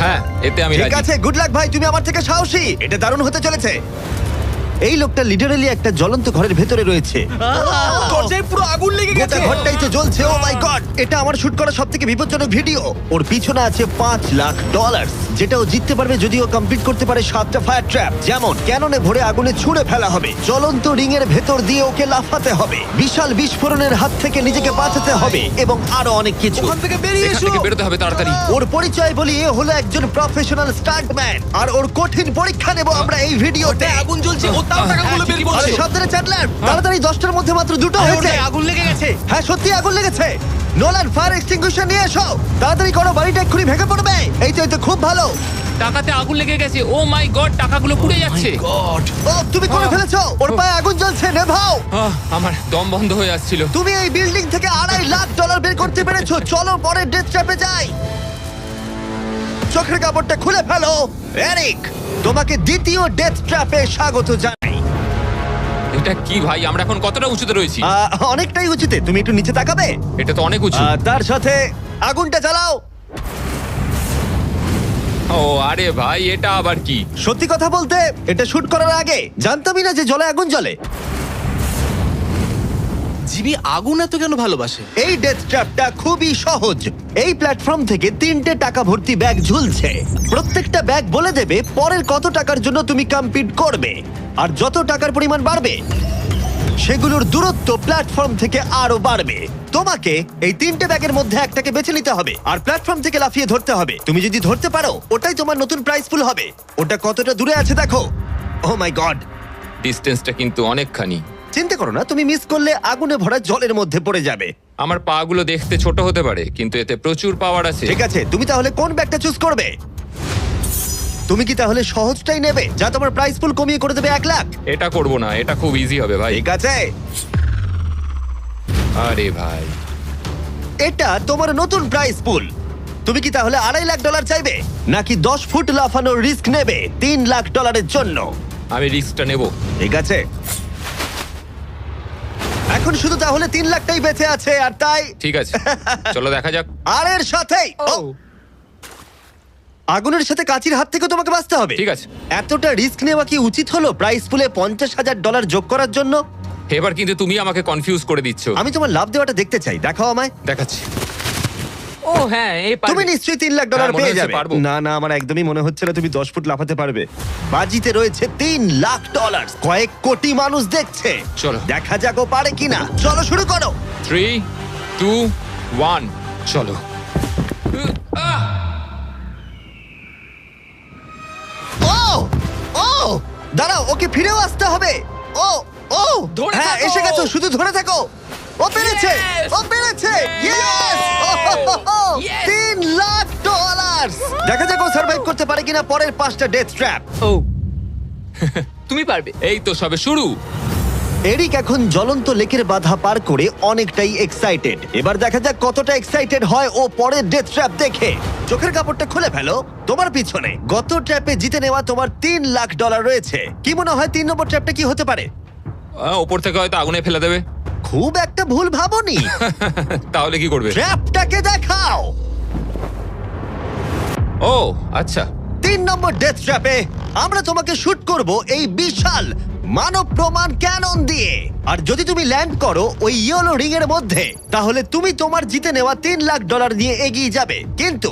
হ্যাঁ, এতে আমি ঠিক রাজি। আছে, গুড লাক ভাই, তুমি আমার থেকে সাহসী। এটা দারুণ হতে চলেছে। এই লোকটা লিটারালি একটা জ্বলন্ত ঘরের ভেতরে রয়েছে। দরজায় পুরো আগুন লেগে গোটা গেছে। ঘরটাই তো জ্বলছে। ও মাই গড, এটা আমার শুট করা সবথেকে বিপজ্জনক ভিডিও। ওর পিছনে আছে $5,00,000, যেটা ও জিততে পারবে যদি ও কমপ্লিট করতে পারে 7টা ফায়ার ট্র্যাপ। যেমন ক্যাননে ভরে আগুনে ছুঁড়ে ফেলা হবে, জ্বলন্ত রিং এর ভেতর দিয়ে ওকে লাফাতে হবে, বিশাল বিস্ফোরণের হাত থেকে নিজেকে বাঁচাতে হবে এবং আরো অনেক কিছু। ওখান থেকে বেরিয়ে এখান এসো। থেকে বেরোতে হবে তাড়াতাড়ি। ওর পরিচয় বলি, এ হলো একজন প্রফেশনাল স্টান্টম্যান, আর ওর কঠিন পরীক্ষা নেব আমরা এই ভিডিওতে। ওটায় আগুন জ্বলছে, ও তাও টাকাগুলো বের আরে করছে। সাবধানে চ্যান্ডলার, তাড়াতাড়ি 10টার মধ্যে মাত্র 2টো আরে হয়েছে। ওটায় আগুন লেগে গেছে। হ্যাঁ সত্যি আগুন লেগেছে। নোলান, ফায়ার এক্সটিংগুইশার নিয়ে এসো, তাড়াতাড়ি করো, বাড়িটা এক্ষুনি ভেঙে পড়বে। এই তো খুব ভালো। টাকাতে আগুন লেগে গেছে। ও মাই গড, টাকাগুলো পুড়ে যাচ্ছে। ও তুমি করে ফেলেছো, ওর পায়ে আগুন জ্বলছে, নেভাও। আমার দম বন্ধ হয়ে আসছিল। তুমি এই বিল্ডিং থেকে $2.5 বের করতে পেরেছো। চলো পরের ডেথ ট্র্যাপে যাই। চোখের কাপড়টা খুলে ফেলো। এরিক, তোমাকে দ্বিতীয় ডেথ ট্র্যাপে স্বাগত জানাই। এটা কি ভাই, আমরা এখন কতটা উঁচুতে রয়েছি? অনেকটাই উঁচুতে, তুমি একটু নিচে তাকাবে। এটা তো অনেক উঁচু। তার সাথে আগুনটা জ্বালাও। ও আরে ভাই, এটা আবার কি? সত্যি কথা বলতে, এটা শুট করার আগে জানতামই না যে জলে আগুন জ্বলে। জিবি আগুন এত কেন ভালোবাসে? এই ডেথ ট্র্যাপটা খুবই সহজ। এই প্ল্যাটফর্ম থেকে 3টে টাকা ভর্তি ব্যাগ ঝুলছে। প্রত্যেকটা ব্যাগ বলে দেবে পরের কত টাকার জন্য তুমি কম্পিট করবে, আর যত টাকার পরিমাণ বাড়বে সেগুলোর দূরত্ব প্ল্যাটফর্ম থেকে আরো বাড়বে। তোমাকে এই 3টে ব্যাগের মধ্যে একটাকে বেছে নিতে হবে আর প্ল্যাটফর্ম থেকে লাফিয়ে ধরতে হবে। তুমি যদি ধরতে পারো, ওটাই তোমার নতুন প্রাইস পুল হবে। ওটা কতটা দূরে আছে দেখো। ও মাই গড, ডিস্টেন্সটা কিন্তু অনেকখানি। চিন্তা করো না, তুমি মিস করলে আগুনে ভরা জলের মধ্যে পড়ে যাবে। আমার পা গুলো দেখতে ছোট হতে পারে, কিন্তু এতে প্রচুর পাওয়ার আছে। ঠিক আছে, তুমি তাহলে কোন ব্যাগটা চুজ করবে? তুমি কি তাহলে সহজটাই নেবে, যা তোমার প্রাইস পুল কমিয়ে করে দেবে 1,00,000? এটা করব না, এটা খুব ইজি হবে ভাই। ঠিক আছে, আরে ভাই, এটা তোমার নতুন প্রাইস পুল। তুমি কি তাহলে $2.5 চাইবে, নাকি 10 ফুট লাফানোর রিস্ক নেবে $3,00,000 জন্য? আমি রিস্কটা নেব। ঠিক আছে, এখন শুধু তাহলে 3,00,000টাই বেঁচে আছে, আর তাই ঠিক আছে, চলো দেখা যাক। আর এর সাথেই আগুনের সাথে কাচির হাত থেকে তোমাকে বাঁচতে হবে। ঠিক আছে। এতটা রিস্ক নেওয়া কি উচিত হলো প্রাইস পুলে $50,000 যোগ করার জন্য? এবার কিন্তু তুমি আমাকে কনফিউজ করে দিচ্ছ। আমি তোমার লাভ দেওয়াটা দেখতে চাই, দেখাও আমায়। দেখাচ্ছি। ও হ্যাঁ, এই তুমি নিশ্চয়ই $3,00,000 হ্যাঁ, মনে পেয়ে হচ্ছে যাবে। পারবো। না না, আমার একদমই মনে হচ্ছে না তুমি 10 ফুট লাফাতে পারবে। বাজিতে রয়েছে $3,00,000, কয়েক কোটি মানুষ দেখছে। চলো। দেখা যাক ও পারে কিনা। চলো শুরু করো। 3, 2, 1, চলো। ও ও দাঁড়াও, ওকে ফিরেও আসতে হবে। ও ও ধরে হ্যাঁ, থাকো। এসে গেছো, শুধু ধরে থাকো। ও পেরেছে, Yes! ও পেরেছে। ইয়েস! Yes! $3,00,000। দেখা যাক ও সার্ভাইভ করতে পারে কিনা পরের 5টা ডেথ ট্র্যাপ। ও তুমি পারবে। এই তো সবে শুরু। এরিক এখন জ্বলন্ত লেকের বাধা পার করে অনেকটাই এক্সাইটেড। এবার দেখা যাক কতটা এক্সাইটেড হয় ও পরের ডেথ ট্র্যাপ দেখে। চোখের কাপড়টা খুলে ফেলো। তোমার পিছনে গত ট্র্যাপে জিতে নেওয়া তোমার $3,00,000 রয়েছে। কি মনে হয় 3 নম্বর ট্র্যাপটা কি হতে পারে? ওপর থেকে হয়তো আগুনে ফেলে দেবে। খুব একটা ভুল ভাবনি। তাহলে কি করবে? ট্র্যাপটাকে দেখাও। ও আচ্ছা। 3 নম্বর ডেথ ট্র্যাপে আমরা তোমাকে শুট করব এই বিশাল মানব প্রমাণ ক্যানন দিয়ে। আর যদি তুমি ল্যান্ড করো ওই ইয়েলো রিং এর মধ্যে, তাহলে তুমি তোমার জিতে নেওয়া $3,00,000 নিয়ে এগিয়ে যাবে। কিন্তু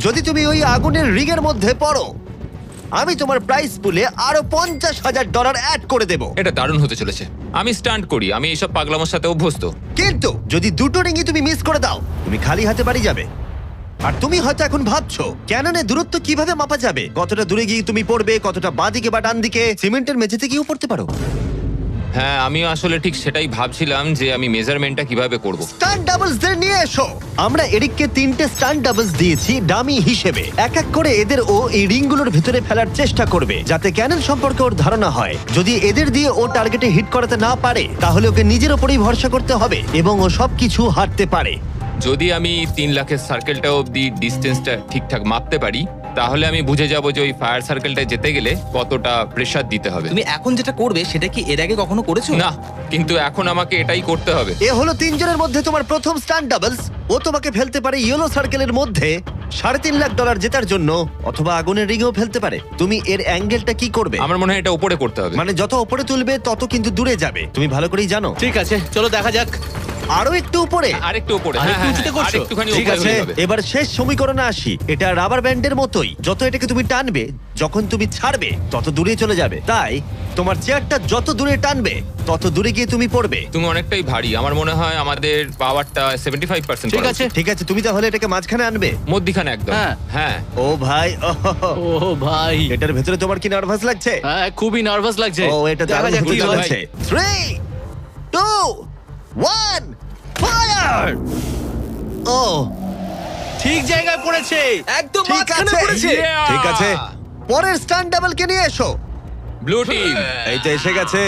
যদি তুমি ওই আগুনের রিং এর মধ্যে পড়ো, আমি তোমার প্রাইস পুলে আরো $50,000 অ্যাড করে দেব। এটা দারুণ হতে চলেছে। আমি স্টান্ট করি, আমি এইসব পাগলামোর সাথে অভ্যস্ত। কিন্তু যদি দুটো রিংই তুমি মিস করে দাও, তুমি খালি হাতে বাড়ি যাবে। আর তুমি হয়তো এখন ভাবছো, ক্যাননে দূরত্ব কিভাবে মাপা যাবে? কতটা দূরে গিয়ে তুমি পড়বে, কতটা বাঁদিকে বা ডান দিকে? সিমেন্টের মেঝেতে গিয়েও পড়তে পারো। হ্যাঁ, আমি আসলে ঠিক সেটাই ভাবছিলাম যে আমি মেজারমেন্টটা কিভাবে করব। স্টান্ট ডাবলস দের নিয়ে এসো। আমরা এরিককে 3টে স্টান্ট ডাবলস দিয়েছি ডামি হিসেবে। এক এক করে এদের ও এই রিংগুলোর ভিতরে ফেলার চেষ্টা করবে, যাতে ক্যানন সম্পর্কে ওর ধারণা হয়। যদি এদের দিয়ে ও টার্গেটে হিট করাতে না পারে, তাহলে ওকে নিজের ওপরেই ভরসা করতে হবে এবং ও সবকিছু হারতে পারে। যদি আমি 3,00,000-এর সার্কেলটা অবধি ডিস্টেন্সটা ঠিকঠাক মাপতে পারি, তাহলে আমি বুঝে যাব যে ওই ফায়ার সার্কেলটায় যেতে গেলে কতটা প্রেসার দিতে হবে। তুমি এখন যেটা করবে সেটা কি এর আগে কখনো করেছো? না, কিন্তু এখন আমাকে এটাই করতে হবে। এ হলো 3 জনের মধ্যে তোমার প্রথম স্টান্ট ডাবলস। ও তোমাকে ফেলতে পারে ইয়েলো সার্কেলের মধ্যে $3.5 লাখ জেতার জন্য অথবা আগুনের রিংও ফেলতে পারে। তুমি এর অ্যাঙ্গেলটা কি করবে? আমার মনে হয় এটা উপরে করতে হবে। মানে যত উপরে তুলবে তত কিন্তু দূরে যাবে, তুমি ভালো করেই জানো। ঠিক আছে, চলো দেখা যাক। আরো একটু উপরে। আরেকটু উপরে। আরেকটু হ্যাঁ, উঁচুতে হ্যাঁ, করছো? আরেকটুখানি ঠিক উপরে আছে, হলেই হবে। এবার শেষ সমীকরণে আসি। এটা রাবার ব্যান্ডের মতোই, যত এটাকে তুমি টানবে, যখন তুমি ছাড়বে তত দূরে চলে যাবে। তাই তোমার চেয়ারটা যত দূরে টানবে তত দূরে গিয়ে তুমি পড়বে। তুমি অনেকটাই ভারী, আমার মনে হয় আমাদের পাওয়ারটা 75%। ঠিক আছে। ঠিক আছে, তুমি তাহলে এটাকে মাঝখানে আনবে। মধ্যিখানে একদম। হ্যাঁ। হ্যাঁ। ও ভাই, ও ভাই, এটার ভেতরে তোমার কি নার্ভাস লাগছে? হ্যাঁ খুবই নার্ভাস লাগছে। ও, এটা দেখা দারুণ যাক হতে কি হয়। চলেছে। 3, 2, 1, ফায়ার! ও, ঠিক জায়গায় পড়েছে, একদম ঠিক মাঝখানে আছে, পড়েছে। Yeah! ঠিক আছে। পরের স্টান্ট ডাবলকে নিয়ে এসো। Blue team. এই তো এসে গেছে।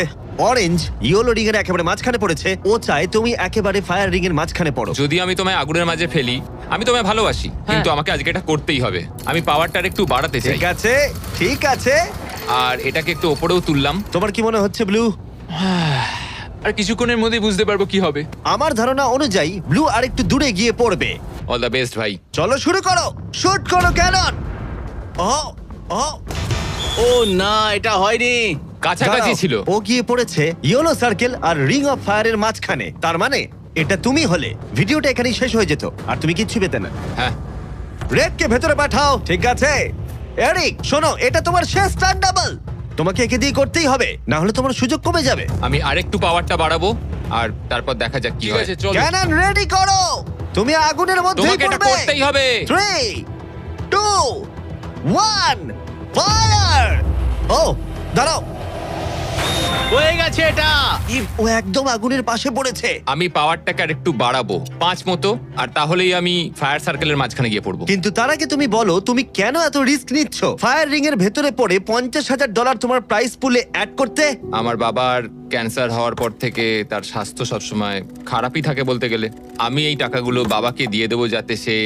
অরেঞ্জ ইয়েলো রিং এর একেবারে মাঝখানে পড়েছে। ও চায় তুমি একেবারে ফায়ার রিং এর মাঝখানে পড়ো। যদি আমি তোমায় আগুনের মাঝে ফেলি, আমি তোমায় ভালোবাসি, কিন্তু আমাকে আজকে এটা করতেই হবে। আমি পাওয়ারটা একটু বাড়াতে চাই, ঠিক আছে, ঠিক আছে। আর এটাকে একটু ওপরেও তুললাম। তোমার কি মনে হচ্ছে ব্লু? আর কিছুক্ষণের মধ্যেই বুঝতে পারবো কি হবে। আমার ধারণা অনুযায়ী ব্লু আর একটু দূরে গিয়ে পড়বে। অল দ্য বেস্ট ভাই। চলো শুরু করো, শুট করো ক্যানন। ও, ও, ও না, এটা হয়নি। কাছাকাছি দাঁড়াও। ছিল। ও গিয়ে পড়েছে ইয়েলো সার্কেল আর রিং অফ ফায়ারের মাঝখানে। তার মানে এটা তুমি হলে ভিডিওটা এখানেই শেষ হয়ে যেত আর তুমি কিচ্ছু পেতে না। হ্যাঁ। রেডকে ভেতরে পাঠাও। ঠিক আছে এরিক, শোনো, এটা তোমার শেষ স্টান্ট ডাবল। তোমাকে একে দিয়ে করতেই হবে, না হলে তোমার সুযোগ কমে যাবে। আমি আরেকটু পাওয়ারটা বাড়াবো, আর তারপর দেখা যাক কি হয়। ক্যানন রেডি করো, তুমি আগুনের মধ্যেই তোমাকে এটা পড়বে। করতেই হবে। 3, 2, 1, ফায়ার! ও, দাঁড়াও, হয়ে গেছে এটা। ও একদম আগুনের পাশে পড়েছে। আমি পাওয়ারটাকে আর একটু বাড়াবো 5 মতো, আর তাহলেই আমি ফায়ার সার্কেলের মাঝখানে গিয়ে পড়বো। কিন্তু তার আগে তুমি বলো, তুমি কেন এত রিস্ক নিচ্ছ ফায়ার রিং এর ভেতরে পড়ে $50,000 তোমার প্রাইস পুলে অ্যাড করতে? আমার বাবার ক্যান্সার হওয়ার পর থেকে তার স্বাস্থ্য সবসময় খারাপই থাকে বলতে গেলে। আমি এই টাকাগুলো বাবাকে দিয়ে দেবো, যাতে সে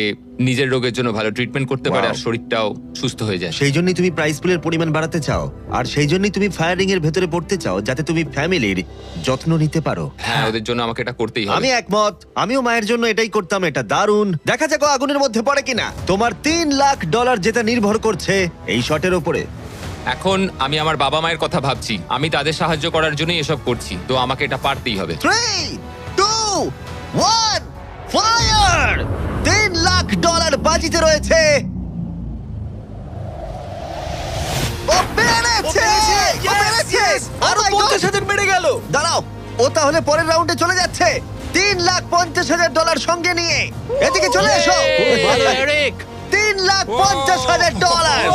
নিজের রোগের জন্য ভালো ট্রিটমেন্ট করতে পারে Wow. আর শরীরটাও সুস্থ হয়ে যায়। সেই জন্যই তুমি প্রাইস পুলের পরিমাণ বাড়াতে চাও, আর সেই জন্যই তুমি ফায়ার রিং এর ভেতরে পড়তে চাও, যাতে তুমি ফ্যামিলির যত্ন নিতে পারো। হ্যাঁ, ওদের জন্য আমাকে এটা করতেই হবে। আমি একমত, আমিও মায়ের জন্য এটাই করতাম। এটা দারুণ। দেখা যাক ও আগুনের মধ্যে পড়ে কিনা। তোমার $3 লাখ যেটা নির্ভর করছে এই শটের উপরে। এখন আমি আমার বাবা মায়ের কথা ভাবছি, আমি তাদের সাহায্য করার জন্যই এসব করছি, তো আমাকে এটা পারতেই হবে। 3, 2, 1, ফায়ার! $3 লাখ বাজিতে রয়েছে। ও পেরেছে! ও পেরেছে! আরো Oh my God! 50,000 বেড়ে গেল। দাঁড়াও, ও তাহলে পরের রাউন্ডে চলে যাচ্ছে $3,50,000 সঙ্গে নিয়ে। এদিকে চলে এসো। খুব ভালো এরিক। $3,50,000।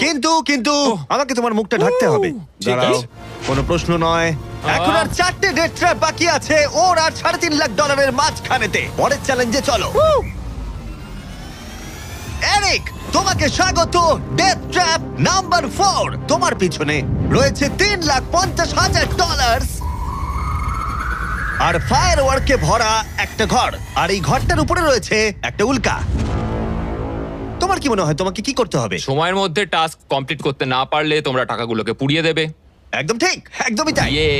কিন্তু কিন্তু আমাকে তোমার মুখটা ঢাকতে হবে। ঠিক দাঁড়াও, আছে। কোনো প্রশ্ন নয়। এখন আর 4টে ডেথ ট্র্যাপ বাকি আছে, ওর আর $3.5 লাখ মাঝখানেতে। পরের চ্যালেঞ্জে চলো। এরিক, তোমাকে স্বাগত ডেথ ট্র্যাপ নাম্বার 4। তোমার পিছনে রয়েছে $3,50,000 আর ফায়ার ওয়ার্কে ভরা একটা ঘর, আর এই ঘরটার উপরে রয়েছে একটা উল্কা। তোমার কি মনে হয় তোমাকে কি করতে হবে? সময়ের মধ্যে টাস্ক কমপ্লিট করতে না পারলে তোমরা টাকাগুলোকে পুড়িয়ে দেবে। একদম ঠিক, একদমই তাই। ইয়ে।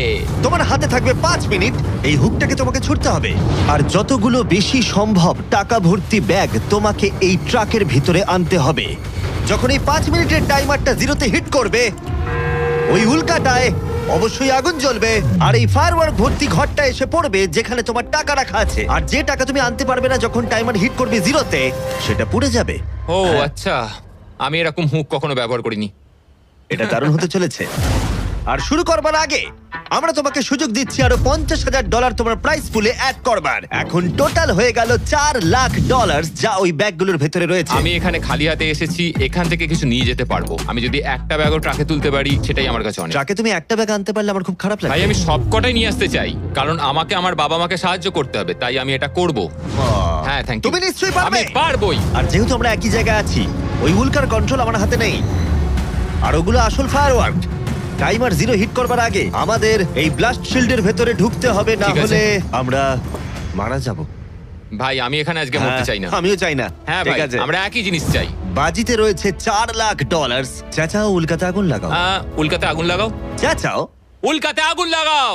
তোমার হাতে থাকবে 5 মিনিট, এই হুকটাকে তোমাকে ছুটতে হবে, আর যতগুলো বেশি সম্ভব টাকা ভর্তি ব্যাগ তোমাকে এই ট্রাকের ভিতরে আনতে হবে। যখন এই 5 মিনিটের টাইমারটা জিরোতে হিট করবে, ওই উল্কাটায় অবশ্যই আগুন জ্বলবে, আর এই ফায়ারওয়ার্ক ভর্তি ঘরটা এসে পড়বে যেখানে তোমার টাকা রাখা আছে। আর যে টাকা তুমি আনতে পারবে না যখন টাইমার হিট করবে জিরোতে, সেটা পুড়ে যাবে। ও আচ্ছা, আমি এরকম হুক কখনো ব্যবহার করিনি। এটা দারুণ হতে চলেছে। আর শুরু করবার আগে আমরা তোমাকে সুযোগ দিচ্ছি আরো $50,000 তোমার প্রাইস পুলে অ্যাড করবার। এখন টোটাল হয়ে গেল $4 লাখ, যা ওই ব্যাগগুলোর ভেতরে রয়েছে। আমি এখানে খালি হাতে এসেছি, এখান থেকে কিছু নিয়ে যেতে পারবো। আমি যদি একটা ব্যাগও ট্রাকে তুলতে পারি, সেটাই আমার কাছে অনেক। ট্রাকে তুমি একটা ব্যাগ আনতে পারলে আমার খুব খারাপ ভাই, লাগে। আমি সবকটাই নিয়ে আসতে চাই, কারণ আমাকে আমার বাবা মাকে সাহায্য করতে হবে, তাই আমি এটা করব। হ্যাঁ, থ্যাংক ইউ। তুমি নিশ্চয়ই পারবে। আমি পারবোই। আর যেহেতু আমরা একই জায়গায় আছি, ওই উল্কার কন্ট্রোল আমার হাতে নেই, আর ওগুলো আসল ফায়ারওয়ার্ক। টাইমার জিরো হিট করবার আগে আমাদের এই ব্লাস্ট শিল্ডের ভেতরে ঢুকতে হবে, না ঠিক আছে। হলে আমরা মারা যাব। ভাই, আমি এখানে আজকে মরতে চাই না। আমিও চাই না। হ্যাঁ ঠিক ভাই, আছে, আমরা একই জিনিস চাই। বাজিতে রয়েছে $4 লাখ। চাচাও উল্কাতে আগুন লাগাও। উল্কাতে আগুন লাগাও। চাচাও উল্কাতে আগুন লাগাও।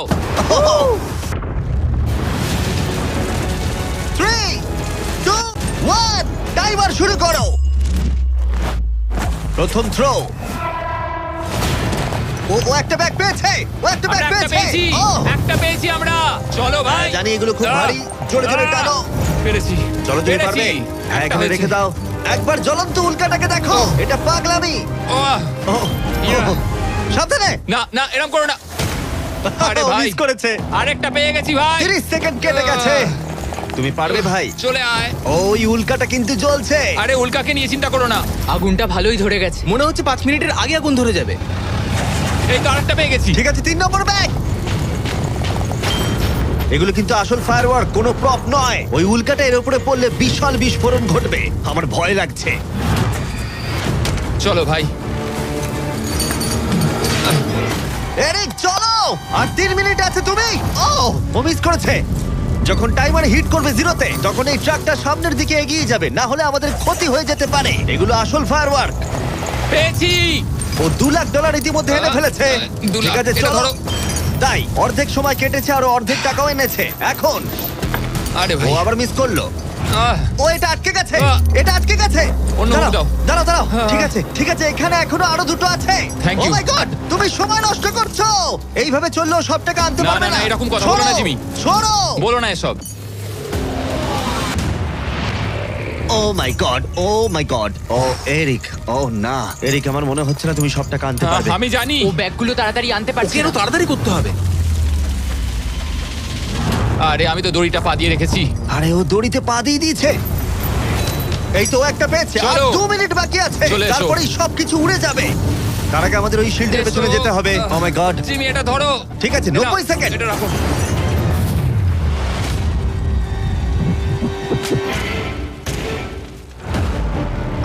3, 2, 1, টাইমার শুরু করো। প্রথম থ্রো। ও একটা ব্যাগ পেয়েছে, ও একটা ব্যাগ আমরা একটা পেয়েছে। পেয়েছি, ও একটা পেয়েছি আমরা। চলো ভাই, জানি এগুলো খুব ভারী, জোরে জোরে টানো। পেরেছি, চলো তুমি পারবে। পেরেছি। হ্যাঁ একটা এখানে হয়েছে। রেখে দাও। একবার জ্বলন্ত উল্কাটাকে দেখো, এটা পাগলামি। ও, ও, ইয়া। ও, সাবধানে। না না, এরকম করো না। আরে ভাই, মিস করেছে। আরেকটা পেয়ে গেছি ভাই। 30 সেকেন্ড কেটে গেছে। তুমি পারবে ভাই। চলে আয়। ওই উল্কাটা কিন্তু জ্বলছে। আরে উল্কাকে নিয়ে চিন্তা করো না। আগুনটা ভালোই ধরে গেছে। মনে হচ্ছে 5 মিনিটের আগে আগুন ধরে যাবে। এই তো আরেকটা পেয়ে গেছি। ঠিক আছে, 3 নম্বর ব্যাগ। এগুলো কিন্তু আসল ফায়ারওয়ার্ক, কোনো প্রপ নয়। ওই উল্কাটা এর উপরে পড়লে বিশাল বিস্ফোরণ ঘটবে। আমার ভয় লাগছে। চলো ভাই। এরিক চলো, আর 3 মিনিট আছে। তুমি ও মিস করেছে। যখন টাইমার হিট করবে জিরোতে, তখন এই ট্রাকটা সামনের দিকে এগিয়ে যাবে, না হলে আমাদের ক্ষতি হয়ে যেতে পারে। এগুলো আসল ফায়ারওয়ার্ক। পেয়েছি। ও $2 লাখ ইতিমধ্যে এনে ফেলেছে। 2 ঠিক লাখ, আছে এটা চলো। ধরো। তাই অর্ধেক সময় কেটেছে আর অর্ধেক টাকাও এনেছে। এখন আরে ও ভাই, আবার মিস করলো। ও এটা আটকে গেছে, এটা আটকে গেছে। অন্য মুখ দাও। দাঁড়াও দাঁড়াও। হ্যাঁ। ঠিক আছে ঠিক আছে, এখানে এখনো আরো দুটো আছে। Thank ও you. মাই গড, তুমি সময় নষ্ট করছো। এইভাবে চললেও সব টাকা আনতে না, পারবে না, না। না, এরকম কথা বলো না, জিমি। সরো। বলো না এসব। ও মাই গড, ও মাই গড। ও এরিক, ও না এরিক, আমার মনে হচ্ছে না তুমি সব টাকা আনতে পারবে। আমি জানি। ও ব্যাগগুলো তাড়াতাড়ি আনতে পারছে কেন না। তাড়াতাড়ি করতে হবে? আরে আমি তো দড়িটা পা দিয়ে রেখেছি। আরে ও দড়িতে পা দিয়ে দিয়েছে। এই তো ও একটা পেয়েছে, আর চলো। 2 মিনিট বাকি আছে। চলে এসো। তারপরেই সবকিছু উড়ে যাবে। তার আগে আমাদের ওই শিল্ডের পেছনে এসো। যেতে হবে। ও মাই গড। জিমি এটা ধরো। ঠিক আছে, এটা 90 সেকেন্ড। এটা রাখো।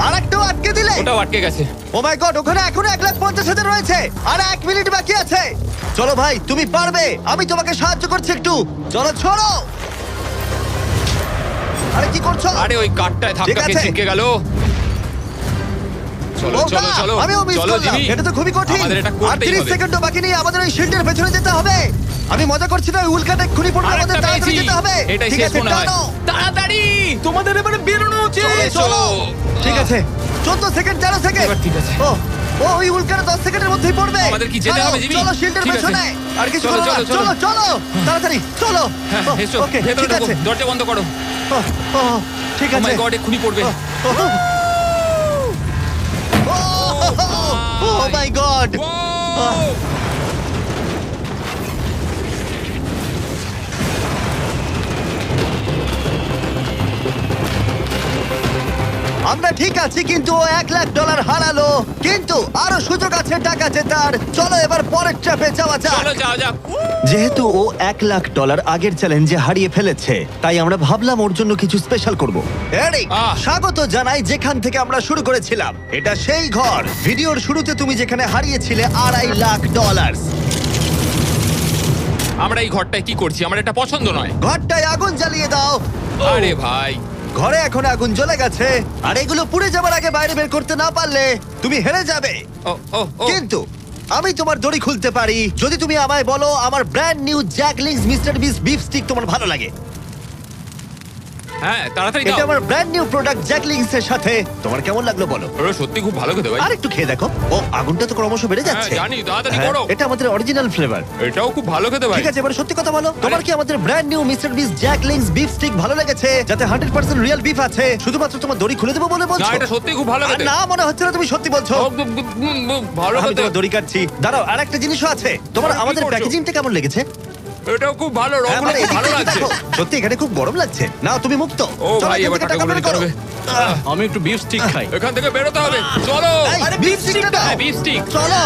আরেকটাও আটকে দিলে। ওটাও আটকে গেছে। ও মাই গড, ওখানে এখনো 1,50,000 রয়েছে। আর 1 মিনিট বাকি আছে। চলো ভাই, তুমি পারবে। আমি তোমাকে সাহায্য করছি একটু। চলো ছোড়ো। আরে কি করছো? আরে ওই কাঠটায় ঠিক ধাক্কা আছে। খেয়ে ছিটকে গেল। চলো ও চলো না, চলো। আমিও মিস চলো করলাম। জিমি। এটা তো খুবই কঠিন। আমাদের এটা আর করতেই 30 হবে। সেকেন্ডও বাকি নেই, আমাদের ওই শিল্ডের পেছনে যেতে হবে। আমি মজা করছি না, ওই উল্কাটা এক্ষুনি পড়বে, আরেকটা আমাদের তাড়াতাড়ি পেয়েছি। যেতে হবে। এটাই ঠিক শেষ আছে, মনে হয়। টানো। তাড়াতাড়ি তোমাদের এবারে বেরোনো উচিত। এসো। চলো। ঠিক আছে, 14 সেকেন্ড, 13 সেকেন্ড। এবার ঠিক আছে। ও ওই উল্কাটা 10 সেকেন্ডের মধ্যেই পড়বে। আমাদের কি যেতে চলো, হবে, জিমি? চলো শিল্ডের ঠিক আছে। পেছনে। আর কিছু চলো, করো না। চলো, চলো চলো তাড়াতাড়ি চলো। হ্যাঁ, এসো ওকে ভেতরে ঠিক ঢোকো। আছে। দরজা বন্ধ করো। ও, ও, ঠিক ও আছে। মাই গড, এক্ষুনি পড়বে। ও মাই গড। ও! আমরা ঠিক আছি, কিন্তু ও $1 লাখ হারালো। কিন্তু আরো সুযোগ আছে টাকা জেতার। চলো এবার পরের ট্র্যাপে যাওয়া যাক। চলো যাও যাক। যেহেতু ও $1 লাখ আগের চ্যালেঞ্জে হারিয়ে ফেলেছে, তাই আমরা ভাবলাম ওর জন্য কিছু স্পেশাল করব। এরিক, স্বাগত জানাই যেখান থেকে আমরা শুরু করেছিলাম। এটা সেই ঘর, ভিডিওর শুরুতে তুমি যেখানে হারিয়েছিলে $2.5 লাখ। আমরা এই ঘরটায় কি করছি? আমার এটা পছন্দ নয়। ঘরটায় আগুন জ্বালিয়ে দাও। আরে ভাই, ঘরে এখন আগুন জ্বলে গেছে, আর এগুলো পুড়ে যাবার আগে বাইরে বের করতে না পারলে তুমি হেরে যাবে। ও ও ও কিন্তু আমি তোমার দড়ি খুলতে পারি যদি তুমি আমায় বলো আমার ব্র্যান্ড নিউ জ্যাকলিংস মিস্টার বিস বিফ স্টিক তোমার ভালো লাগে। হ্যাঁ, তাড়াতাড়ি এটা দাও। আমার ব্র্যান্ড নিউ প্রোডাক্ট জ্যাকলিংস এর সাথে। তোমার কেমন লাগলো বলো? ওরা সত্যি খুব ভালো খেতে ভাই। আর একটু খেয়ে দেখো। ও আগুনটা তো ক্রমশ বেড়ে যাচ্ছে। হ্যাঁ, জানি, তাড়াতাড়ি হ্যাঁ, করো। এটা আমাদের অরিজিনাল ফ্লেভার। এটাও খুব ভালো খেতে ভাই। ঠিক আছে, এবার সত্যি কথা বলো, তোমার কি আমাদের ব্র্যান্ড নিউ মিস্টার বিস জ্যাকলিংস বিফ স্টিক ভালো লেগেছে, যাতে 100% রিয়েল বিফ আছে? শুধুমাত্র তোমার দড়ি খুলে দেবো বলে না, বলছো? এটা সত্যি খুব ভালো আর খেতে। না, মনে হচ্ছে না তুমি সত্যি বলছো। ভালো আমি খেতে। তোমার দড়ি কাটছি। দাঁড়াও, আর একটা জিনিসও আছে। তোমার কি আমাদের করছো? প্যাকেজিংটা কেমন লেগেছে? এটাও খুব ভালো, হ্যাঁ, রংগুলো মানে খুব এদিক ভালো থেকে লাগছে। দেখো। সত্যি এখানে খুব গরম লাগছে। নাও তুমি মুক্ত। ও চলো, ভাই, এখান এবার থেকে টাকা টাকা বের বের করো। করো। আমি একটু বিফ স্টিক খাই। এখান থেকে বেরোতে হবে। চলো। এই, beef stick-টা দাও। হ্যাঁ, beef stick। চলো।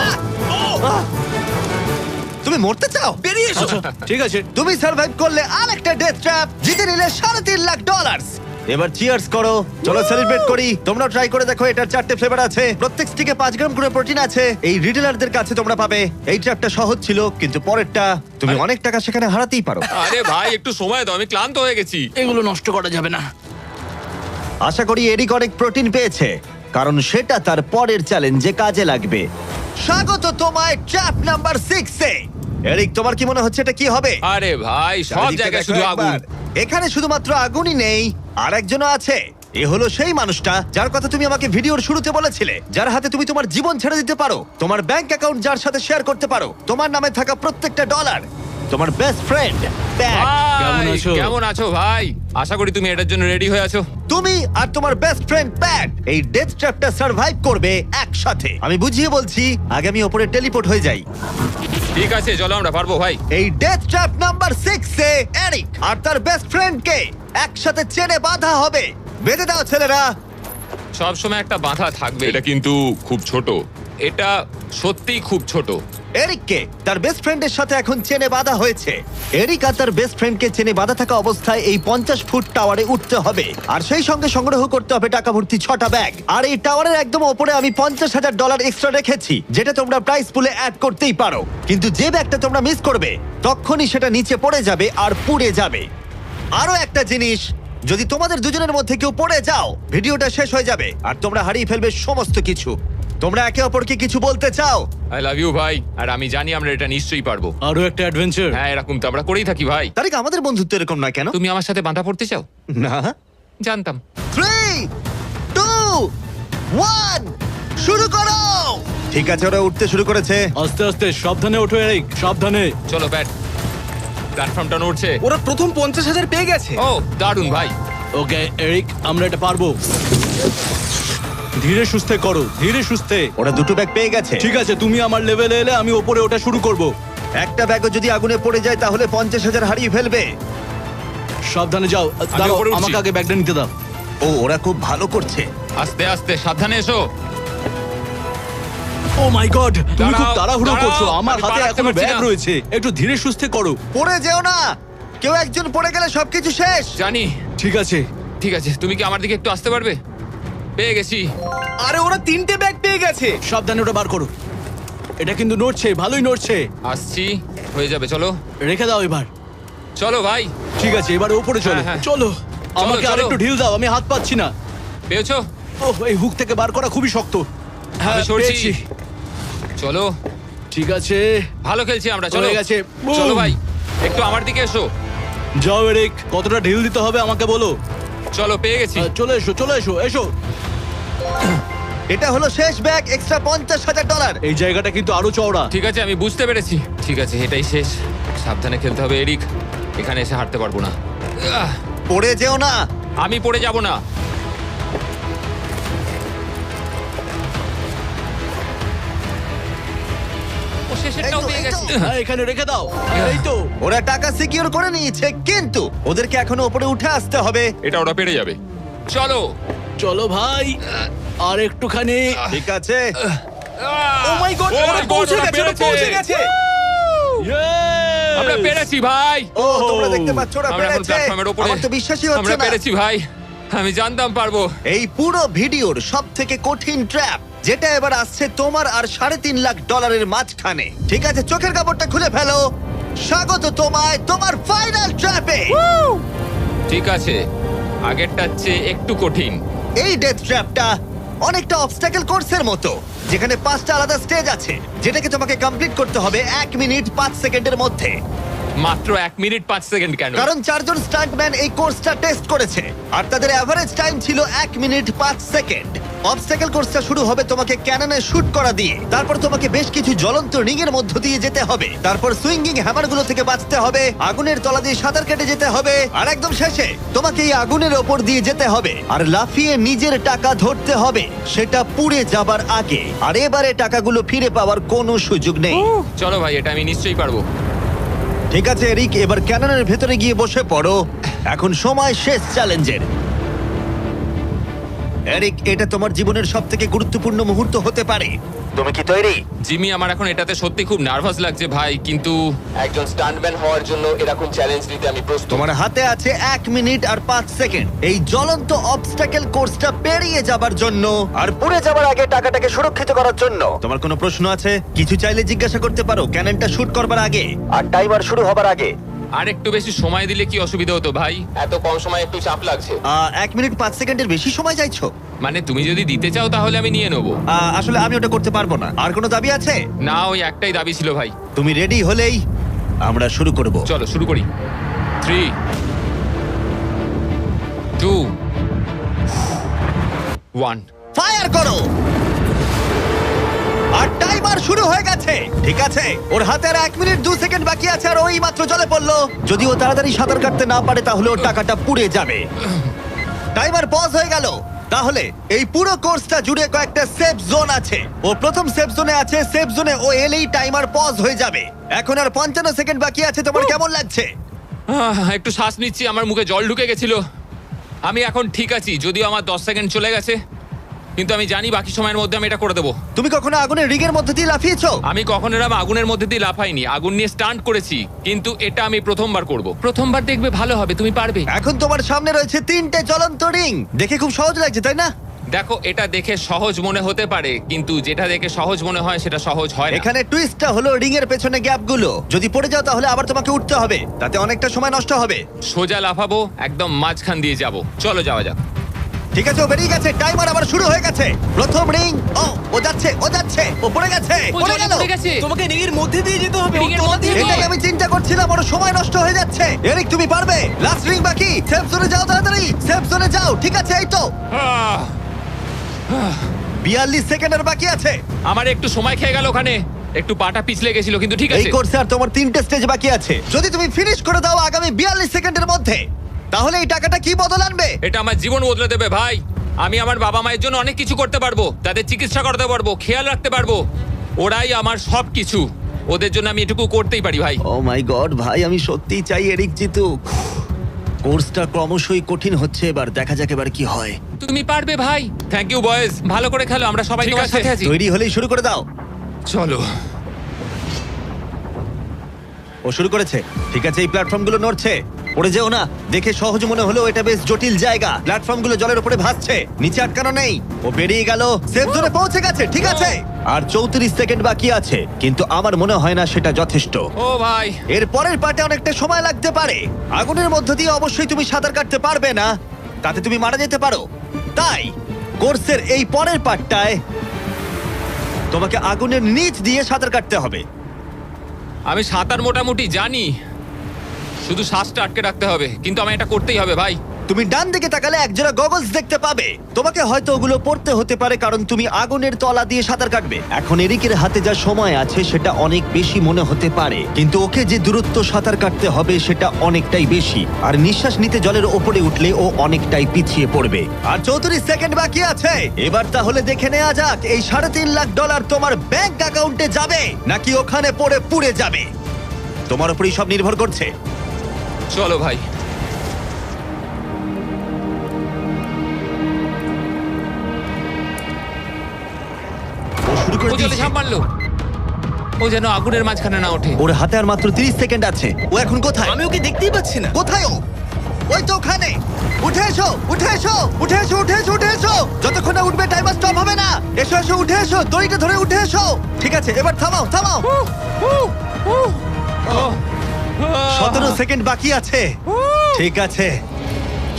তুমি মরতে চাও? বেরিয়ে এসো। ঠিক আছে। তুমি সার্ভাইভ করলে আরেকটা ডেথ ট্র্যাপ, জিতে নিলে $3.5 লাখ। এবার চিয়ার্স করো, চলো সেলিব্রেট করি। তোমরা ট্রাই করে দেখো, এটার 4টে ফ্লেভার আছে, প্রত্যেক স্টিকে 5 গ্রাম করে প্রোটিন আছে। এই রিটেলারদের কাছে তোমরা পাবে। এই ট্র্যাপটা সহজ ছিল, কিন্তু পরেরটা তুমি অনেক টাকা সেখানে হারাতেই পারো। আরে ভাই, একটু সময় দাও, আমি ক্লান্ত হয়ে গেছি। এগুলো নষ্ট করা যাবে না। আশা করি এরিক অনেক প্রোটিন পেয়েছে, কারণ সেটা তার পরের চ্যালেঞ্জে কাজে লাগবে। স্বাগত তোমায় ট্র্যাপ নাম্বার 6 এ। এরিক, তোমার কি মনে হচ্ছে এটা কি হবে? আরে ভাই, সব চারিদিকে জায়গায় দেখো শুধু আগুন। একবার। এখানে শুধুমাত্র আগুনই নেই, আর একজনও আছে। এ হলো সেই মানুষটা যার কথা তুমি আমাকে ভিডিওর শুরুতে বলেছিলে, যার হাতে তুমি তোমার জীবন ছেড়ে দিতে পারো, তোমার ব্যাংক অ্যাকাউন্ট যার সাথে শেয়ার করতে পারো, তোমার নামে থাকা প্রত্যেকটা ডলার, তোমার বেস্ট ফ্রেন্ড প্যাট। কেমন ভাই, আছো? কেমন আছো ভাই? আশা করি তুমি এটার জন্য রেডি হয়ে আছো। তুমি আর তোমার বেস্ট ফ্রেন্ড প্যাট এই ডেথ ট্র্যাপটা সার্ভাইভ করবে একসাথে। আমি বুঝিয়ে বলছি, আগে আমি ওপরে টেলিপোর্ট হয়ে যাই। ঠিক আছে, চলো আমরা পারবো ভাই। এই ডেথ ট্র্যাপ নাম্বার 6 এ এরিক আর তার বেস্ট ফ্রেন্ডকে একসাথে চেনে বাঁধা হবে। বেঁধে দাও ছেলেরা। সব সময় একটা বাঁধা থাকবে। এটা কিন্তু খুব ছোট। এটা সত্যিই খুব ছোট। এরিককে তার বেস্ট ফ্রেন্ডের সাথে এখন চেনে বাঁধা হয়েছে। এরিক আর তার বেস্ট ফ্রেন্ডকে চেনে বাঁধা থাকা অবস্থায় এই 50 ফুট টাওয়ারে উঠতে হবে, আর সেই সঙ্গে সংগ্রহ করতে হবে টাকা ভর্তি 6টা ব্যাগ। আর এই টাওয়ারের একদম ওপরে আমি $50,000 এক্সট্রা রেখেছি, যেটা তোমরা প্রাইস পুলে অ্যাড করতেই পারো। কিন্তু যে ব্যাগটা তোমরা মিস করবে তখনই সেটা নিচে পড়ে যাবে আর পুড়ে যাবে। আরো একটা জিনিস, যদি তোমাদের দুজনের মধ্যে কেউ পড়ে যাও, ভিডিওটা শেষ হয়ে যাবে আর তোমরা হারিয়ে ফেলবে সমস্ত কিছু। তোমরা একে অপরকে কিছু বলতে চাও? আই লাভ ইউ ভাই, আর আমি জানি আমরা এটা নিশ্চয়ই পারবো। আরো একটা অ্যাডভেঞ্চার। হ্যাঁ, এরকম তো আমরা করেই থাকি ভাই। তারিক, আমাদের বন্ধুত্ব এরকম নয় কেন? তুমি আমার সাথে বাঁধা পড়তে চাও? না। জানতাম। 3, 2, 1, শুরু করো। ঠিক আছে, ওরা উঠতে শুরু করেছে। আস্তে আস্তে, সাবধানে ওঠো এরিক, সাবধানে। চলো ব্যাট, প্ল্যাটফর্মটা নড়ছে। ওরা প্রথম 50,000 পেয়ে গেছে। ও দারুণ ভাই। ওকে এরিক, আমরা এটা পারবো। ধীরে সুস্থে করো, ধীরে সুস্থে। ওরা দুটো ব্যাগ পেয়ে গেছে। ঠিক আছে, তুমি আমার লেভেলে এলে আমি ওপরে ওটা শুরু করব। একটা ব্যাগও যদি আগুনে পড়ে যায় তাহলে 50,000 হারিয়ে ফেলবে। সাবধানে যাও। দাঁড়াও, উপরে উঠছি। আমাকে আগে ব্যাগটা নিতে দাও। ও, ওরা খুব ভালো করছে। আস্তে আস্তে, সাবধানে এসো। ও মাই গড, তুমি খুব দাঁড়াও, তাড়াহুড়ো দাঁড়াও, করছো। আমার আমি হাতে পা রাখতে এখনো পারছি ব্যাগ না। রয়েছে, একটু ধীরে সুস্থে করো। পড়ে যেও না, কেউ একজন পড়ে গেলে সবকিছু শেষ। জানি। ঠিক আছে। ঠিক আছে, তুমি কি আমার দিকে একটু আসতে পারবে? পেয়ে গেছি। আরে ওরা 3টে ব্যাগ পেয়ে গেছে। সাবধানে ওটা বার করো। এটা কিন্তু নড়ছে, ভালোই নড়ছে। আসছি, হয়ে যাবে। চলো রেখে দাও এবার। চলো ভাই। ঠিক আছে, এবার উপরে চলো। হ্যাঁ, হ্যাঁ। চলো, আমাকে চলো। আরেকটু ঢিল দাও, আমি হাত পাচ্ছি না। পেয়েছো? ওহ, এই হুক থেকে বার করা খুবই শক্ত। হ্যাঁ, আমি সরছি। পেয়েছি। চলো, ঠিক আছে, ভালো খেলছি আমরা। চলো হয়ে গেছে। চলো Boom! ভাই, একটু আমার দিকে এসো। যাও এরিক, কতটা ঢিল দিতে হবে আমাকে বলো। চলো, পেয়ে গেছি। চলে এসো, চলে এসো, এসো। এটা হলো শেষ ব্যাগ, এক্সট্রা $50,000। এই জায়গাটা কিন্তু আরো চওড়া। ঠিক আছে, আমি বুঝতে পেরেছি। ঠিক আছে, এটাই শেষ। সাবধানে খেলতে হবে এরিক, এখানে এসে হারতে পারবো না। আহ, পড়ে যেও না। আমি পড়ে যাব না। ও শেষেরটাও পেয়ে গেছি। হ্যাঁ, এখানে রেখে দাও। এই তো। ওরা টাকা সিকিউর করে নিয়েছে, কিন্তু ওদেরকে এখনো উপরে উঠে আসতে হবে। এটা ওরা পেরে যাবে। চলো। চলো ভাই, আর একটুখানি। ঠিক আছে, ও মাই গড, Oh ওরা my God, পৌঁছে ওরা গেছে, ওরা পেরেছে। পৌঁছে গেছে। Yes! আমরা পেরেছি ভাই। ও তোমরা দেখতে পাচ্ছ ওরা আমরা এখন পেরেছে। প্ল্যাটফর্মের উপরে। আমার তো বিশ্বাসই হচ্ছে আমরা না। পেরেছি ভাই, আমি জানতাম পারবো। এই পুরো ভিডিওর সবথেকে কঠিন ট্র্যাপ, যেটা এবার আসছে তোমার আর $3.5 লাখ মাঝখানে। ঠিক আছে, চোখের কাপড়টা খুলে ফেলো। স্বাগত তোমায় তোমার ফাইনাল ট্র্যাপে। ঠিক আছে, আগেরটার চেয়ে একটু কঠিন। এই ডেথ ট্র্যাপটা অনেকটা অবস্টাকেল কোর্সের মতো, যেখানে 5টা আলাদা স্টেজ আছে, যেটাকে তোমাকে কমপ্লিট করতে হবে 1 মিনিট 5 সেকেন্ডের মধ্যে। মাত্র 1 মিনিট 5 সেকেন্ড কেন? কারণ 4 জন স্টান্টম্যান এই কোর্সটা টেস্ট করেছে, আর তাদের এভারেজ টাইম ছিল 1 মিনিট 5 সেকেন্ড। অবস্টাকেল কোর্সটা শুরু হবে তোমাকে ক্যাননে শুট করা দিয়ে, তারপর তোমাকে বেশ কিছু জ্বলন্ত রিং এর মধ্য দিয়ে যেতে হবে, তারপর সুইঙ্গিং হ্যামারগুলো থেকে বাঁচতে হবে, আগুনের তলা দিয়ে সাঁতার কেটে যেতে হবে, আর একদম শেষে তোমাকে এই আগুনের ওপর দিয়ে যেতে হবে আর লাফিয়ে নিজের টাকা ধরতে হবে, সেটা পুড়ে যাবার আগে। আর এবারে টাকাগুলো ফিরে পাওয়ার কোনো সুযোগ নেই। চলো ভাই, এটা আমি নিশ্চয়ই পারবো। ঠিক আছে এরিক, এবার ক্যাননের ভেতরে গিয়ে বসে পড়ো। এখন সময় শেষ চ্যালেঞ্জের। এরিক, এটা তোমার জীবনের সবথেকে গুরুত্বপূর্ণ মুহূর্ত হতে পারে। তুমি কি তৈরি? জিমি, আমার এখন এটাতে সত্যি খুব নার্ভাস লাগছে ভাই, কিন্তু একজন স্টান্টম্যান হওয়ার জন্য এরকম চ্যালেঞ্জ নিতে আমি প্রস্তুত। তোমার হাতে আছে 1 মিনিট আর 5 সেকেন্ড এই জ্বলন্ত অবস্টাকেল কোর্সটা পেরিয়ে যাবার জন্য, আর পুড়ে যাবার আগে টাকাটাকে সুরক্ষিত করার জন্য। তোমার কোনো প্রশ্ন আছে? কিছু চাইলে জিজ্ঞাসা করতে পারো ক্যাননটা শুট করবার আগে আর টাইমার শুরু হবার আগে। আর একটু বেশি সময় দিলে কি অসুবিধা হতো ভাই? এত কম সময় একটু চাপ লাগছে। 1 মিনিট 5 সেকেন্ডের বেশি সময় চাইছো? মানে তুমি যদি দিতে চাও তাহলে আমি নিয়ে নেবো। আসলে আমি ওটা করতে পারবো না। আর কোনো দাবি আছে? না, ওই একটাই দাবি ছিল ভাই। তুমি রেডি হলেই আমরা শুরু করব। চলো শুরু করি। 3, 2, 1 ফায়ার করো। আর টাইমার শুরু হয়ে গেছে। ঠিক আছে, ওর হাতে আর 1 মিনিট 2 সেকেন্ড বাকি আছে, আর ওই মাত্র জলে পড়লো। যদি ও তাড়াতাড়ি সাঁতার কাটতে না পারে তাহলে ওর টাকাটা পুড়ে যাবে। টাইমার পজ হয়ে গেল। তাহলে এই পুরো কোর্সটা জুড়ে কয়েকটা সেফ জোন আছে। ও প্রথম সেফ জোনে আছে। সেফ জোনে ও এলেই টাইমার পজ হয়ে যাবে। এখন আর 55 সেকেন্ড বাকি আছে। তোমার কেমন লাগছে? একটু শ্বাস নিচ্ছি, আমার মুখে জল ঢুকে গেছিল। আমি এখন ঠিক আছি, যদিও আমার 10 সেকেন্ড চলে গেছে, কিন্তু আমি জানি বাকি সময়ের মধ্যে আমি এটা করে দেবো। তুমি কখনো আগুনের রিগের মধ্যে দিয়ে লাফিয়েছো? আমি কখনো এরম আগুনের মধ্যে দিয়ে লাফাইনি, আগুন নিয়ে স্টান্ট করেছি, কিন্তু এটা আমি প্রথমবার করব। প্রথমবার দেখবে ভালো হবে, তুমি পারবে। এখন তোমার সামনে রয়েছে 3টে জ্বলন্ত রিং। দেখে খুব সহজ লাগছে, তাই না? দেখো, এটা দেখে সহজ মনে হতে পারে, কিন্তু যেটা দেখে সহজ মনে হয় সেটা সহজ হয় না। এখানে টুইস্টটা হলো রিং এর পেছনে গ্যাপগুলো। যদি পড়ে যাও তাহলে আবার তোমাকে উঠতে হবে, তাতে অনেকটা সময় নষ্ট হবে। সোজা লাফাবো, একদম মাঝখান দিয়ে যাব। চলো যাওয়া যাক। ঠিক আছে, ও বেরিয়ে গেছে। টাইমার আবার শুরু হয়ে গেছে। প্রথম রিং। ও যাচ্ছে, ও পড়ে গেছে। ও পড়ে জলে গেল। পড়ে গেছে। তোমাকে রিংয়ের মধ্যে দিয়ে যেতে হবে। রিংয়ের মধ্যে দিয়ে। এটাই আমি চিন্তা করছিলাম, ওর সময় নষ্ট হয়ে যাচ্ছে। এরিক, তুমি পারবে। লাস্ট রিং বাকি। সেফ জোনে যাও, তাড়াতাড়ি সেফ জোনে যাও। ঠিক আছে, এই তো আহ, 42 সেকেন্ডের বাকি আছে। আমার একটু সময় খেয়ে গেল ওখানে, একটু পাটা পিছলে গেছিল, কিন্তু ঠিক এই আছে। কোর্সে আর তোমার 3টে স্টেজ বাকি আছে। যদি তুমি ফিনিশ করে দাও আগামী 42 সেকেন্ডের মধ্যে, তাহলে এই টাকাটা কি বদল আনবে? এটা আমার জীবন বদলে দেবে ভাই। আমি আমার বাবা মায়ের জন্য অনেক কিছু করতে পারবো, তাদের চিকিৎসা করতে পারবো, খেয়াল রাখতে পারবো। ওরাই আমার সব কিছু, ওদের জন্য আমি এটুকু করতেই পারি ভাই। ও মাই গড ভাই, আমি সত্যিই চাই এরিক জিতুক। কোর্সটা ক্রমশই কঠিন হচ্ছে, এবার দেখা যাক এবার কি হয়। তুমি পারবে ভাই। থ্যাংক ইউ বয়েজ, ভালো করে খেলো, আমরা সবাই ঠিক তোমার আছে। সাথে আছি। তৈরি হলেই শুরু করে দাও। চলো। ও শুরু করেছে। ঠিক আছে, এই প্ল্যাটফর্মগুলো নড়ছে। পড়ে যেও না। দেখে সহজ মনে হলেও এটা বেশ জটিল জায়গা। প্ল্যাটফর্মগুলো জলের উপরে ভাসছে, নিচে আটকানো নেই। ও বেরিয়ে গেল, সেফ জোনে পৌঁছে গেছে। ঠিক আছে, আর 34 সেকেন্ড বাকি আছে, কিন্তু আমার মনে হয় না সেটা যথেষ্ট। ও ভাই, এর পরের পার্টে অনেকটা সময় লাগতে পারে। আগুনের মধ্য দিয়ে অবশ্যই তুমি সাঁতার কাটতে পারবে না, তাতে তুমি মারা যেতে পারো। তাই কোর্সের এই পরের পার্টটায় তোমাকে আগুনের নিচ দিয়ে সাঁতার কাটতে হবে। আমি সাঁতার মোটামুটি জানি, শুধু শ্বাসটা আটকে রাখতে হবে, কিন্তু আমি এটা করতেই হবে ভাই। তুমি ডান দিকে তাকালে একজোড়া গগলস দেখতে পাবে। তোমাকে হয়তো ওগুলো পড়তে হতে পারে, কারণ তুমি আগুনের তলা দিয়ে সাঁতার কাটবে। এখন এরিকের হাতে যা সময় আছে সেটা অনেক বেশি মনে হতে পারে, কিন্তু ওকে যে দূরত্ব সাঁতার কাটতে হবে সেটা অনেকটাই বেশি। আর নিঃশ্বাস নিতে জলের ওপরে উঠলে ও অনেকটাই পিছিয়ে পড়বে। আর 34 সেকেন্ড বাকি আছে। এবার তাহলে দেখে নেওয়া যাক এই $3.5 লাখ তোমার ব্যাংক অ্যাকাউন্টে যাবে নাকি ওখানে পড়ে পুড়ে যাবে। তোমার উপরই সব নির্ভর করছে। চলো ভাই। ও শুরু করে ও জলে দিয়েছে। ঝাঁপ মারলো, ও যেন আগুনের মাঝখানে না ওঠে। ওর হাতে আর মাত্র 30 সেকেন্ড আছে। ও এখন কোথায়? আমি ওকে দেখতেই পাচ্ছি না। কোথায় ও? ওই তো ওখানে। উঠে এসো, উঠে এসো, উঠে এসো, উঠে এসো, উঠে এসো। যতক্ষণ না উঠবে টাইমার স্টপ হবে না। এসো এসো, উঠে এসো, দড়িটা ধরে উঠে এসো। ঠিক আছে, এবার থামাও, থামাও। 17 সেকেন্ড বাকি আছে। ঠিক আছে,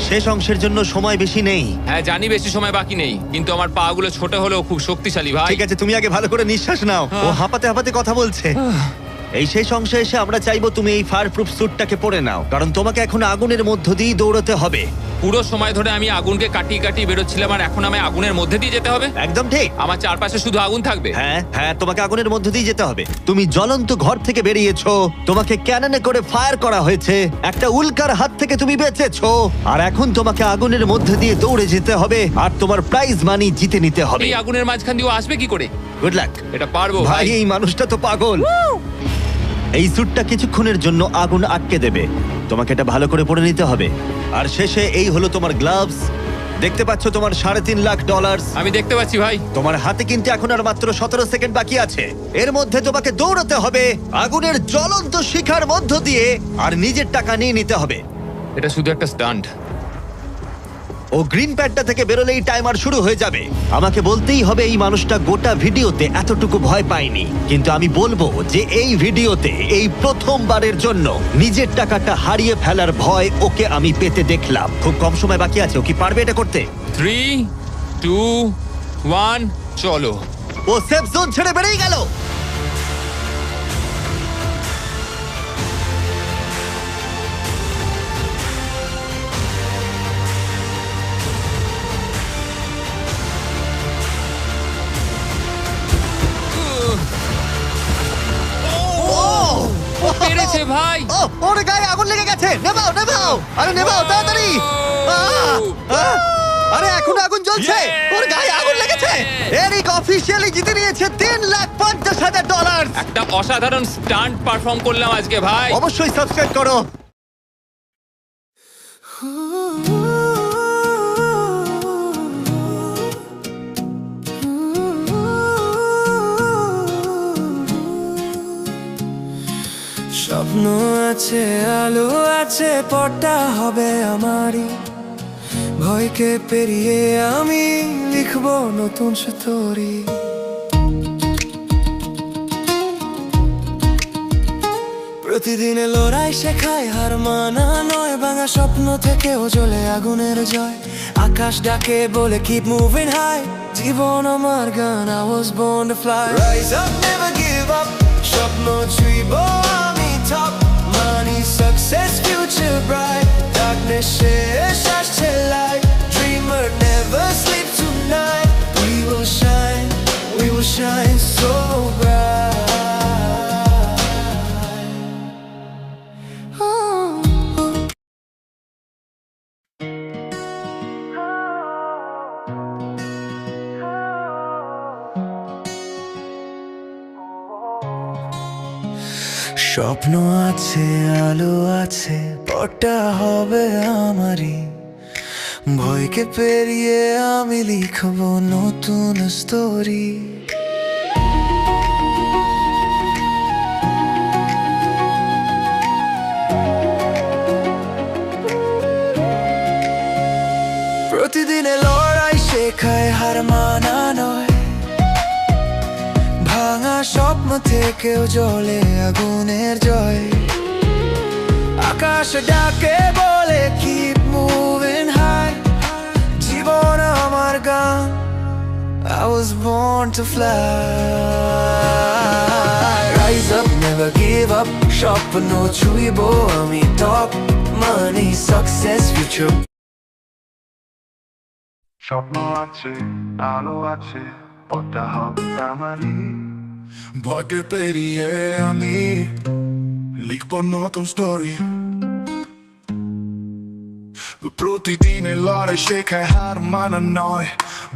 শেষ অংশের জন্য সময় বেশি নেই। হ্যাঁ জানি বেশি সময় বাকি নেই, কিন্তু আমার পা গুলো ছোট হলেও খুব শক্তিশালী ভাই। ঠিক আছে, তুমি আগে ভালো করে নিঃশ্বাস নাও। ও হাঁপাতে হাঁপাতে কথা বলছে। এই শেষ অংশে এসে আমরা চাইবো তুমি এই ফায়ার প্রুফ স্যুটটাকে পরে নাও, কারণ তোমাকে এখন আগুনের মধ্য দিয়ে দৌড়তে হবে। পুরো সময় ধরে আমি আগুনকে কাটিয়ে কাটিয়ে বেরোচ্ছিলাম, আর এখন আমি আগুনের মধ্যে দিয়ে যেতে হবে। একদম ঠিক। আমার চারপাশে শুধু আগুন থাকবে। হ্যাঁ হ্যাঁ, তোমাকে আগুনের মধ্য দিয়ে যেতে হবে। তুমি জ্বলন্ত ঘর থেকে বেরিয়েছো, তোমাকে ক্যাননে করে ফায়ার করা হয়েছে, একটা উল্কার হাত থেকে তুমি বেঁচেছো, আর এখন তোমাকে আগুনের মধ্যে দিয়ে দৌড়ে যেতে হবে, আর তোমার প্রাইজ মানি জিতে নিতে হবে। এই আগুনের মাঝখান দিয়ে ও আসবে কি করে? Good luck. এটা পারবো ভাই, ভাই। এই মানুষটা তো পাগল। এই স্যুটটা কিছুক্ষণের জন্য আগুন আটকে দেবে, তোমাকে এটা ভালো করে পরে নিতে হবে। আর শেষে এই হলো তোমার গ্লাভস। দেখতে পাচ্ছ তোমার $3.5 লাখ। আমি দেখতে পাচ্ছি ভাই। তোমার হাতে কিন্তু এখন আর মাত্র 17 সেকেন্ড বাকি আছে। এর মধ্যে তোমাকে দৌড়াতে হবে আগুনের জ্বলন্ত শিখার মধ্য দিয়ে, আর নিজের টাকা নিয়ে নিতে হবে। এটা শুধু একটা স্টান্ট। ও গ্রিন প্যাডটা থেকে বেরোলেই টাইমার শুরু হয়ে যাবে। আমাকে বলতেই হবে এই মানুষটা গোটা ভিডিওতে এতটুকু ভয় পায়নি, কিন্তু আমি বলবো যে এই ভিডিওতে এই প্রথমবারের জন্য নিজের টাকাটা হারিয়ে ফেলার ভয় ওকে আমি পেতে দেখলাম। খুব কম সময় বাকি আছে, ও কি পারবে এটা করতে? 3, 2, 1, চলো। ও সেফ জোন ছেড়ে বেরিয়ে গেল। ভাই। ও ওর গায়ে আগুন লেগে গেছে, নেভাও নেভাও, আরে নেভাও তাড়াতাড়ি। আরে এখন আগুন জ্বলছে, ওর গায়ে আগুন লেগেছে। এরিক অফিশিয়ালি জিতে নিয়েছে $3,50,000। একটা অসাধারণ স্টান্ট পারফর্ম করলাম আজকে ভাই। অবশ্যই সাবস্ক্রাইব করো। স্বপ্ন আছে, আলো আছে, পথটা হবে আমারই। ভয়কে পেরিয়ে আমি লিখব নতুন স্টোরি। প্রতিদিনে লড়াই শেখায়, হার মানা নয়। ভাঙা স্বপ্ন থেকেও জ্বলে আগুনের জয়। আকাশ ডাকে বলে keep moving high। জীবন আমার গান, I was born to fly। Rise up, never give up। স্বপ্ন ছুঁইব আমি top। Money, success, future bright। Darkness শেষ, আসছে light। Dreamer never sleep tonight। We will shine so bright। স্বপ্ন আছে, আলো আছে, পথটা হবে আমারই। ভয়কে পেরিয়ে আমি লিখব নতুন স্টোরি। প্রতিদিনে লড়াই শেখায়, হার মানা নয়। ভাঙা স্বপ্ন থেকেও জ্বলে আগুনের জয়। আকাশ ডাকে বলে keep moving high। জীবন আমার গান, I was born to fly। Rise up, never give up। স্বপ্ন ছুঁইব আমি top। Money, success, future। স্বপ্ন আছে, আলো আছে, পথটা হবে আমারই। ভয়কে পেরিয়ে আমি লিখব নতুন স্টোরি। প্রতিদিনে লড়াই শেখায়, হার মানা নয়।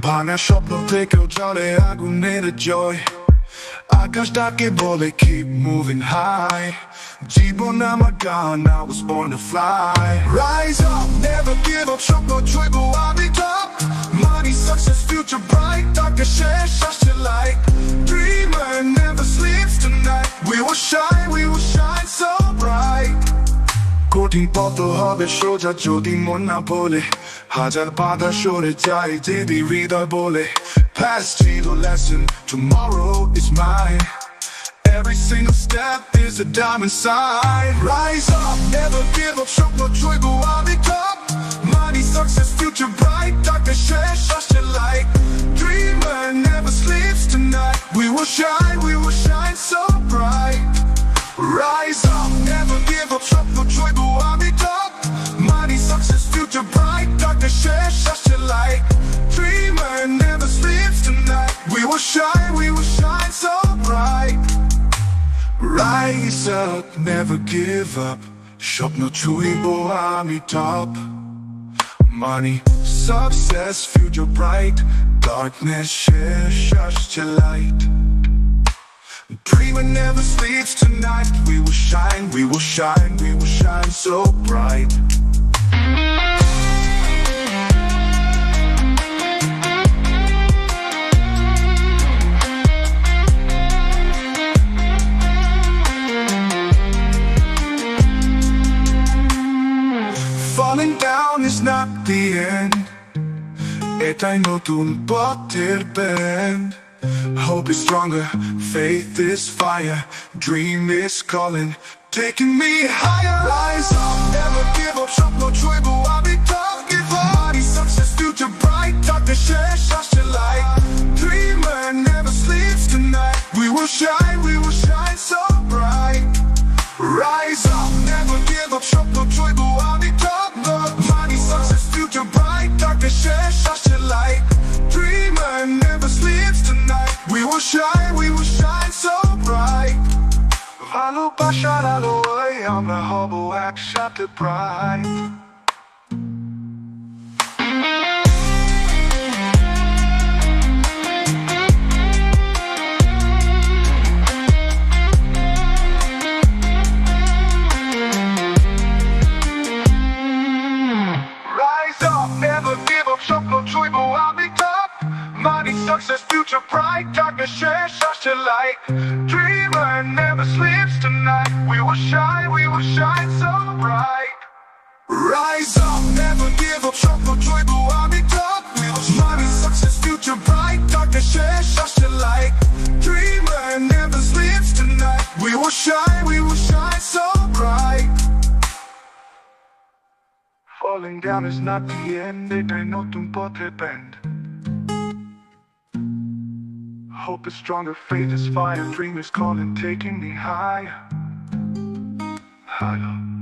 ভাঙা স্বপ্ন থেকেও জ্বলে আগুনের জয়। আকাশ ডাকে বলে keep moving high। জীবন আমার গান, I was born to fly। Rise up, never give up। স্বপ্ন ছুঁইব আমি top। Money, success, future bright। Darkness শেষ, আসছে light। Dreamer never sleeps tonight। We will shine so bright। কঠিন পথ হবে সোজা যদি মন না বলে। হাজার বাধা সরে যায় যদি হৃদয় বলে। Past ছিল lesson, tomorrow is mine। Every single step is a diamond sign। Rise up, never give up। স্বপ্ন ছুঁইব আমি top। Money, success, future bright। Darkness শেষ, আসছে light। Dreamer never sleeps tonight। We will shine so bright। Rise up, never give up। স্বপ্ন ছুঁইব আমি top। Money, success, future bright। Darkness শেষ, আসছে light। Dreamer never sleeps tonight। We will shine so bright। Rise up, never give up। স্বপ্ন ছুঁইব আমি top। Money, success, future bright। Darkness শেষ, আসছে light। Dreamer never sleeps tonight। We will shine so bright। Falling down is not the end। এটাই নতুন পথের bend। Hope is stronger, faith is fire, dream is calling, taking me higher। Rise up, never give up। স্বপ্ন ছুঁইব আমি top। Give up, money, success, future bright। Darkness শেষ, আসছে light। Dreamer never sleeps tonight। We will shine so bright। Rise up, never give up। স্বপ্ন ছুঁইব আমি top। Money, success, future bright। Darkness শেষ, আসছে light। Dreamer never sleeps tonight। We will shine so bright। ভালোবাসার আলোয় আমরা হব একসাথে প্রায় Rise up, never give up, স্বপ্ন ছুঁইবো আমি top Money, success, future, pride, darkness, share such a light Dreamer never sleeps tonight We will shine so bright Rise up, never give up, স্বপ্ন ছুঁইবো আমি top Money, success, future, bright, darkness, share such a light Dreamer never sleeps tonight We will shine so bright Falling down is not the end, এটাই নতুন পথে bend Hope is stronger, faith is fire, dream is calling, taking me higher, higher.